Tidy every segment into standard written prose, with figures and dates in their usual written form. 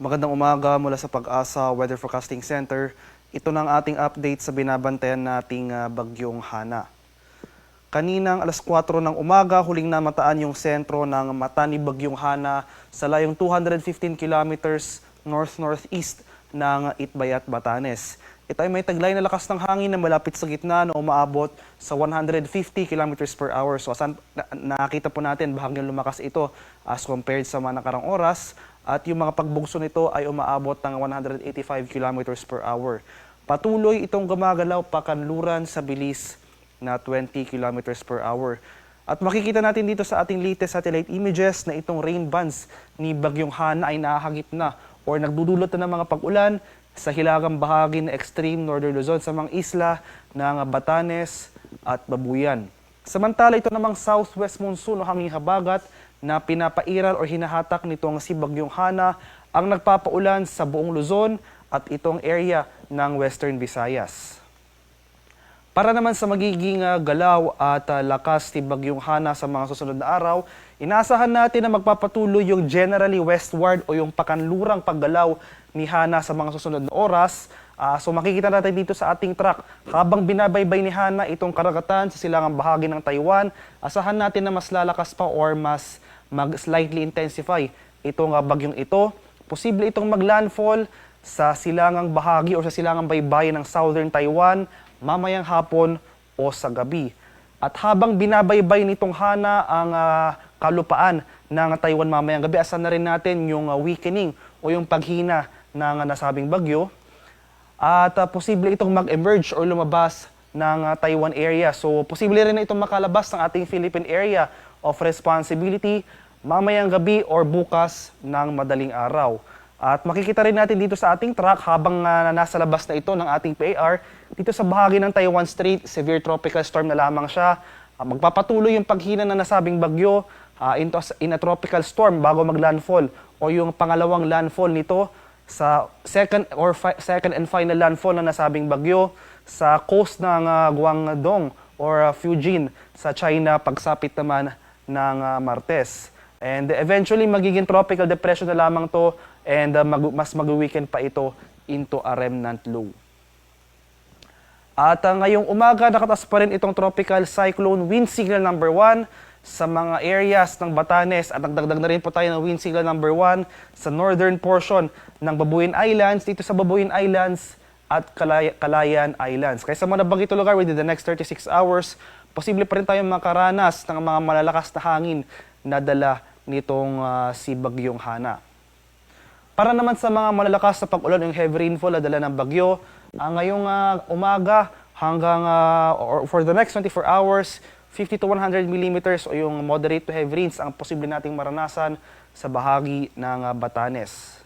Magandang umaga mula sa Pag-asa Weather Forecasting Center. Ito ng ating update sa binabantayan nating bagyong Hana. Kaninang alas 4 ng umaga, huling namataan yung sentro ng mata ni bagyong Hana sa layong 215 kilometers north-northeast ng Itbayat, Batanes. Ito ay may taglay na lakas ng hangin na malapit sa gitna na umaabot sa 150 kilometers per hour. So nakita po natin bahagyang lumakas ito as compared sa mga nakarang oras. At yung mga pagbugso nito ay umaabot ng 185 kilometers per hour. Patuloy itong gumagalaw pakanluran sa bilis na 20 kilometers per hour. At makikita natin dito sa ating latest satellite images na itong rain bands ni bagyong Hana ay nahagip na or nagdudulot na ng mga pag-ulan sa hilagang bahagi ng extreme northern Luzon sa mga isla ng Batanes at Babuyan. Samantala ito namang southwest monsoon o hanging habagat na pinapairal o hinahatak nitong si bagyong Hana ang nagpapaulan sa buong Luzon at itong area ng Western Visayas. Para naman sa magiging galaw at lakas ni bagyong Hana sa mga susunod na araw, inaasahan natin na magpapatuloy yung generally westward o yung pakanlurang paggalaw ni Hana sa mga susunod na oras. So makikita natin dito sa ating track, habang binabaybay ni Hana itong karagatan sa silangang bahagi ng Taiwan, asahan natin na mas lalakas pa or mas mag-slightly intensify itong bagyong ito. Posible itong maglandfall sa silangang bahagi o sa silangang baybayin ng southern Taiwan mamayang hapon o sa gabi. At habang binabaybay nitong Hana ang kalupaan ng Taiwan mamayang gabi, asahan na rin natin yung weakening o yung paghina ng nasabing bagyo. At posible itong mag-emerge or lumabas ng Taiwan area. So posible rin na itong makalabas ng ating Philippine area of responsibility mamayang gabi or bukas ng madaling araw. At makikita rin natin dito sa ating track habang nasa labas na ito ng ating PAR, dito sa bahagi ng Taiwan Strait, severe tropical storm na lamang siya. Magpapatuloy yung paghina ng nasabing bagyo in a tropical storm bago maglandfall o yung pangalawang landfall nito sa second and final landfall na nasabing bagyo sa coast ng Guangdong or Fujian sa China pagsapit naman ng Martes. And eventually magiging tropical depression na lamang to and mas mag-weaken pa ito into a remnant low. At ngayong umaga nakatas pa rin itong tropical cyclone wind signal number 1 sa mga areas ng Batanes at nagdagdag na rin po tayo ng wind signal number 1 sa northern portion ng Babuyan Islands, dito sa Babuyan Islands at Calayan Islands. Kaya sa mga nabanggit lugar within the next 36 hours, posible pa rin tayong makaranas ng mga malalakas na hangin na dala nitong si bagyong Hana. Para naman sa mga malalakas na pag-ulan yung heavy rainfall na dala ng bagyo, ngayong umaga hanggang or for the next 24 hours, 50 to 100 millimeters o yung moderate to heavy rains ang posible nating maranasan sa bahagi ng Batanes.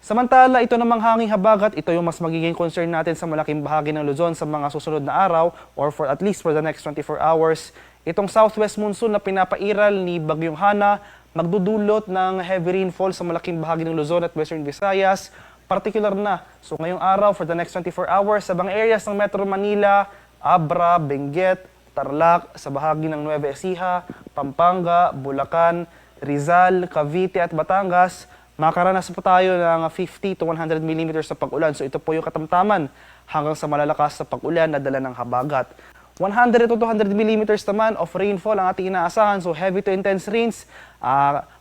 Samantala, ito namang hanging habagat, ito yung mas magiging concern natin sa malaking bahagi ng Luzon sa mga susunod na araw or for at least for the next 24 hours. Itong southwest monsoon na pinapairal ni bagyong Hana magdudulot ng heavy rainfall sa malaking bahagi ng Luzon at Western Visayas, particular na. So ngayong araw for the next 24 hours sa mga areas ng Metro Manila, Abra, Benguet, Tarlac, sa bahagi ng Nueva Ecija, Pampanga, Bulacan, Rizal, Cavite at Batangas, makaranas po tayo ng 50 to 100 millimeters sa pag-ulan. So ito po yung katamtaman hanggang sa malalakas sa pag-ulan na dala ng habagat. 100 to 200 millimeters naman of rainfall ang ating inaasahan. So heavy to intense rains,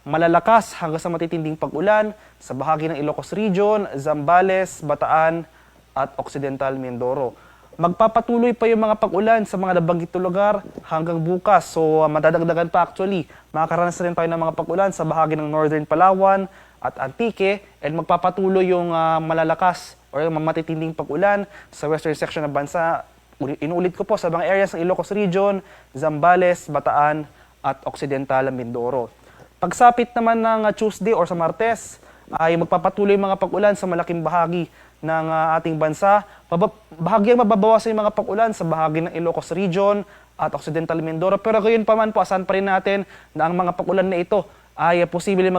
malalakas hanggang sa matitinding pag-ulan sa bahagi ng Ilocos Region, Zambales, Bataan at Occidental Mindoro. Magpapatuloy pa yung mga pag-ulan sa mga nabanggit na lugar hanggang bukas. So madadagdagan pa actually. Makakaranas rin tayo ng mga pag-ulan sa bahagi ng Northern Palawan at Antique and magpapatuloy yung malalakas o matitinding pag-ulan sa western section ng bansa. Inulit ko po sa mga areas ng Ilocos Region, Zambales, Bataan at Occidental Mindoro. Pagsapit naman ng Tuesday or sa Martes ay magpapatuloy mga pag-ulan sa malaking bahagi ng ating bansa. Bahagyang mababawasan yung mga pag-ulan sa bahagi ng Ilocos Region at Occidental Mindoro. Pero gayon pa man po, asahan pa rin natin na ang mga pag-ulan na ito ay posible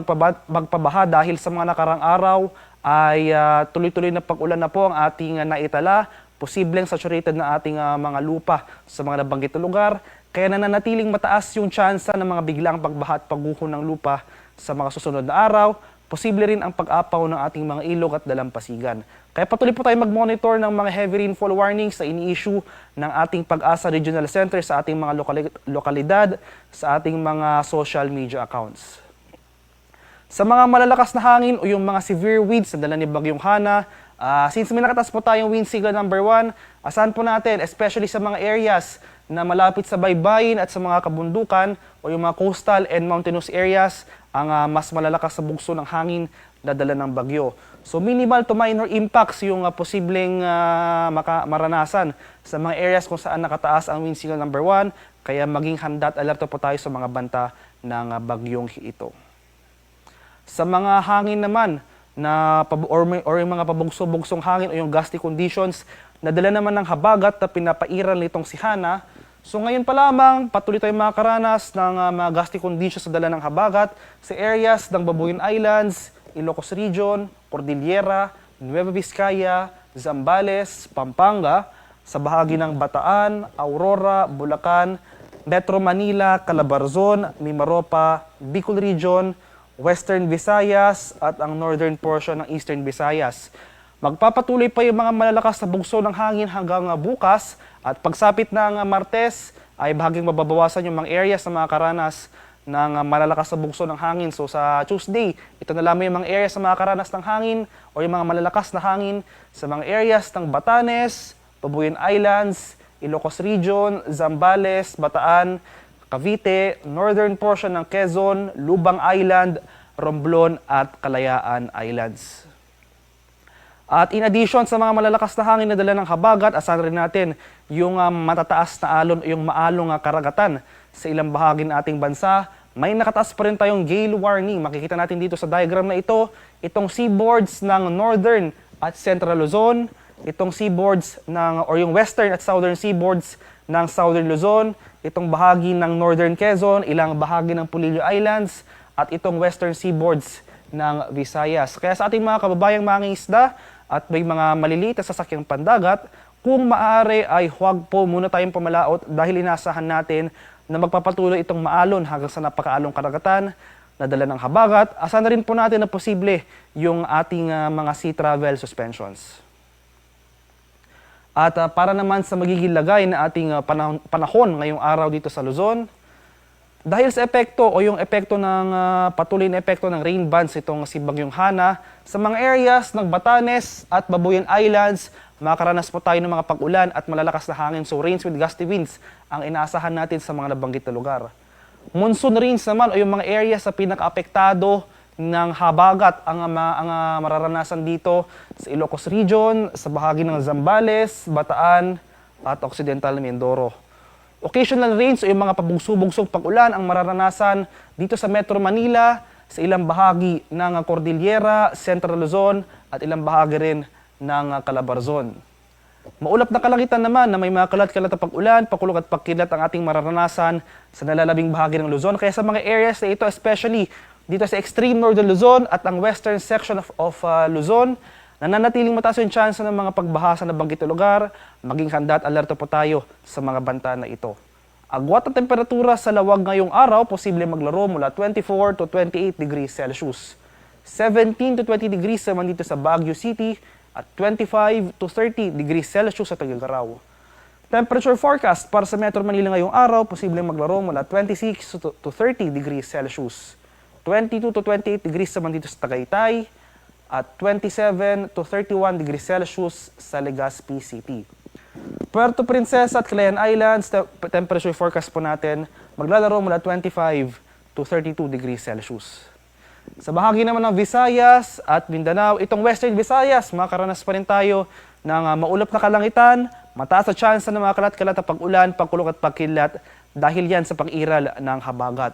magpabaha dahil sa mga nakarang araw ay tuloy-tuloy na pag-ulan na po ang ating naitala. Posibleng saturated na ating mga lupa sa mga nabanggit na lugar. Kaya nananatiling mataas yung tsansa ng mga biglang pagbaha at pagguho ng lupa sa mga susunod na araw. posible rin ang pag-apaw ng ating mga ilog at dalampasigan. Kaya patuloy po tayo mag-monitor ng mga heavy rainfall warnings na ini-issue ng ating Pag-asa Regional Center sa ating mga lokalidad, sa ating mga social media accounts. Sa mga malalakas na hangin o yung mga severe winds na dala ni Bagyong Hana, since may nakataas po tayong wind signal number 1, asahan po natin, especially sa mga areas na malapit sa baybayin at sa mga kabundukan o yung mga coastal and mountainous areas, ang mas malalakas sa bugso ng hangin na dala ng bagyo. So minimal to minor impacts yung posibleng maranasan sa mga areas kung saan nakataas ang wind signal number 1, kaya maging handa at alerto po tayo sa mga banta ng bagyong ito. Sa mga hangin naman or yung mga pabugso-bugsong hangin o yung gusty conditions na dala naman ng habagat na pinapairal nitong si Hana. So ngayon pa lamang, patuloy tayong makakaranas ng mga gusty conditions na dala ng habagat sa areas ng Babuyan Islands, Ilocos Region, Cordillera, Nueva Vizcaya, Zambales, Pampanga, sa bahagi ng Bataan, Aurora, Bulacan, Metro Manila, Calabarzon, Mimaropa, Bicol Region, Western Visayas at ang northern portion ng Eastern Visayas. Magpapatuloy pa yung mga malalakas na bugso ng hangin hanggang bukas at pagsapit ng Martes ay bahaging mababawasan yung mga areas na makakaranas ng malalakas na bugso ng hangin. So sa Tuesday, ito na lamang yung mga areas na makakaranas ng hangin o yung mga malalakas na hangin sa mga areas ng Batanes, Babuyan Islands, Ilocos Region, Zambales, Bataan, Cavite, northern portion ng Quezon, Lubang Island, Romblon at Kalayaan Islands. At in addition sa mga malalakas na hangin na dala ng habagat, asahan rin natin yung matataas na alon o yung maalong karagatan sa ilang bahagi ng ating bansa. May nakataas pa rin tayong gale warning. Makikita natin dito sa diagram na ito, itong seaboards ng northern at central Luzon, itong seaboards or yung western at southern seaboards ng southern Luzon, itong bahagi ng northern Quezon, ilang bahagi ng Pulilio Islands, at itong western seaboards ng Visayas. Kaya sa ating mga kababayang mangingisda at may mga maliliit na sasakyang pandagat, kung maaari ay huwag po muna tayong pumalaot dahil inasahan natin na magpapatuloy itong maalon hanggang sa napakaalong karagatan na dala ng habagat. Asahan na rin po natin na posible yung ating mga sea travel suspensions. At para naman sa magiging lagay na ating panahon ngayong araw dito sa Luzon, dahil sa epekto o yung epekto ng patuloy na epekto ng rain bands itong si Bagyong Hana, sa mga areas ng Batanes at Babuyan Islands, makakaranas po tayo ng mga pag-ulan at malalakas na hangin. So rains with gusty winds ang inaasahan natin sa mga nabanggit na lugar. Monsoon rains naman o yung mga areas sa pinaka-apektado ng habagat ang mararanasan dito sa Ilocos Region, sa bahagi ng Zambales, Bataan at Occidental Mindoro. Occasional rains o yung mga pabugso-bugsong pag-ulan ang mararanasan dito sa Metro Manila, sa ilang bahagi ng Cordillera, Central Luzon at ilang bahagi rin ng Calabarzon. Maulap na kalangitan naman na may mga kalat-kalat na pag-ulan, pakulog at pagkilat ang ating mararanasan sa nalalabing bahagi ng Luzon. Kaya sa mga areas na ito, especially dito sa extreme northern Luzon at ang western section of Luzon, nananatiling mataas yung chance ng mga pagbaha sa nabanggit na lugar, maging handa at alerto po tayo sa mga banta na ito. Agwat at temperatura sa lawag ngayong araw, posible maglaro mula 24 to 28 degrees Celsius. 17 to 20 degrees naman dito sa Baguio City at 25 to 30 degrees Celsius sa Tuguegarao. Temperature forecast para sa Metro Manila ngayong araw, posible maglaro mula 26 to 30 degrees Celsius. 22 to 28 degrees naman dito sa Tagaytay at 27 to 31 degrees Celsius sa Legazpi City. Puerto Princesa at Calayan Islands, temperature forecast po natin, maglalaro mula 25 to 32 degrees Celsius. Sa bahagi naman ng Visayas at Mindanao, itong Western Visayas, makaranas pa rin tayo ng maulap na kalangitan, mataas na chance ng mga kalat-kalat na pag-ulan, pagkulog at pagkilat dahil yan sa pag-iral ng habagat.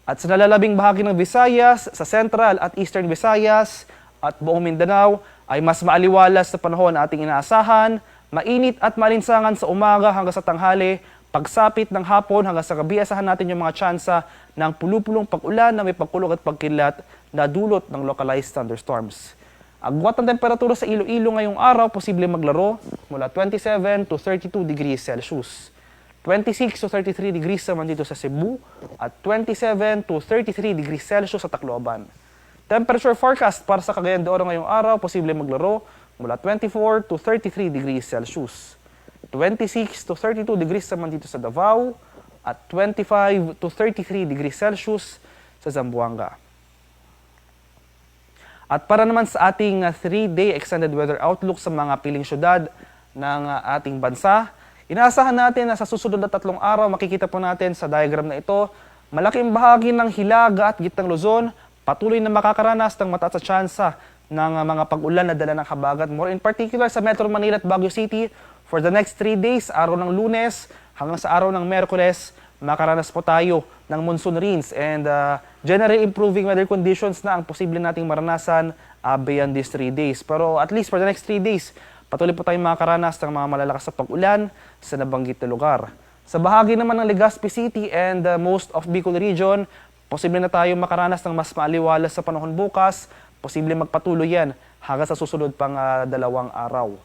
At sa nalalabing bahagi ng Visayas, sa Central at Eastern Visayas at buong Mindanao ay mas maaliwalas sa panahon na ating inaasahan, mainit at malinsangan sa umaga hanggang sa tanghali, pagsapit ng hapon hanggang sa gabi, asahan natin yung mga tsansa ng pulupulong pag-ulan na may pagkulog at pagkilat na dulot ng localized thunderstorms. Agwat ng temperatura sa Iloilo ngayong araw, posible maglaro mula 27 to 32 degrees Celsius. 26 to 33 degrees naman dito sa Cebu at 27 to 33 degrees Celsius sa Tacloban. Temperature forecast para sa Cagayan de Oro ngayong araw, posible maglaro mula 24 to 33 degrees Celsius. 26 to 32 degrees naman dito sa Davao at 25 to 33 degrees Celsius sa Zamboanga. At para naman sa ating 3-day extended weather outlook sa mga piling syudad ng ating bansa, inaasahan natin na sa susunod na 3 araw, makikita po natin sa diagram na ito, malaking bahagi ng Hilaga at Gitnang Luzon patuloy na makakaranas ng mataas na tsansa ng mga pag-ulan na dala ng habagat. More in particular sa Metro Manila at Baguio City, for the next 3 days, araw ng Lunes hanggang sa araw ng Miyerkules, makaranas po tayo ng monsoon rains and generally improving weather conditions na ang posible nating maranasan beyond these 3 days. Pero at least for the next 3 days, patuloy po tayong makakaranas ng mga malalakas na pag-ulan sa nabanggit na lugar. Sa bahagi naman ng Legazpi City and most of Bicol Region, posible na tayo makaranas ng mas maaliwalas sa panahon bukas. Posible magpatuloy yan hanggang sa susunod pang 2 araw.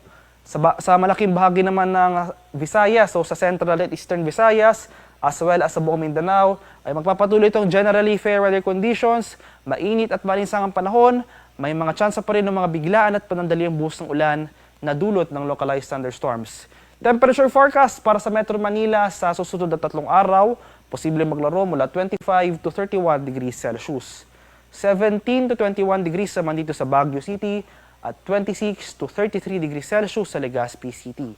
Sa malaking bahagi naman ng Visayas, so sa Central at Eastern Visayas, as well as sa buong Mindanao, ay magpapatuloy itong generally fair weather conditions, mainit at malinsangang panahon, may mga tsansa pa rin ng mga biglaan at panandaliang buhos ng ulan na dulot ng localized thunderstorms. Temperature forecast para sa Metro Manila sa susunod na 3 araw, posible maglaro mula 25 to 31 degrees Celsius. 17 to 21 degrees naman dito sa Baguio City at 26 to 33 degrees Celsius sa Legazpi City.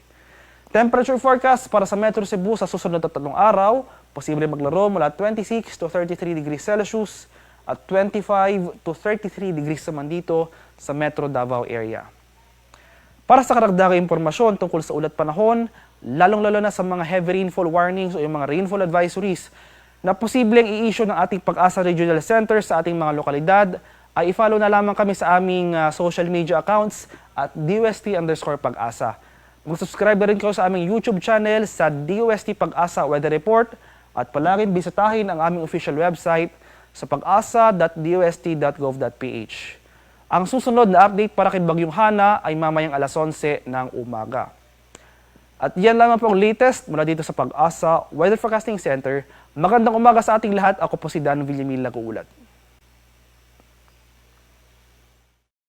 Temperature forecast para sa Metro Cebu sa susunod na 3 araw, posible maglaro mula 26 to 33 degrees Celsius at 25 to 33 degrees naman dito sa Metro Davao area. Para sa karagdagang impormasyon tungkol sa ulat panahon, lalong-lalo na sa mga heavy rainfall warnings o yung mga rainfall advisories na posibleng i-issue ng ating Pag-asa Regional Center sa ating mga lokalidad, ay i-follow na lamang kami sa aming social media accounts at DOST_Pag-asa. Mag-subscribe na rin kayo sa aming YouTube channel sa DOST Pag-asa Weather Report at palaging bisitahin ang aming official website sa pag-asa.dost.gov.ph. Ang susunod na update para kay Bagyong Hana ay mamayang alas 11 ng umaga. At yan lamang po ang latest mula dito sa Pag-asa Weather Forecasting Center. Magandang umaga sa ating lahat. Ako po si Dan Villamil Nag-uulat.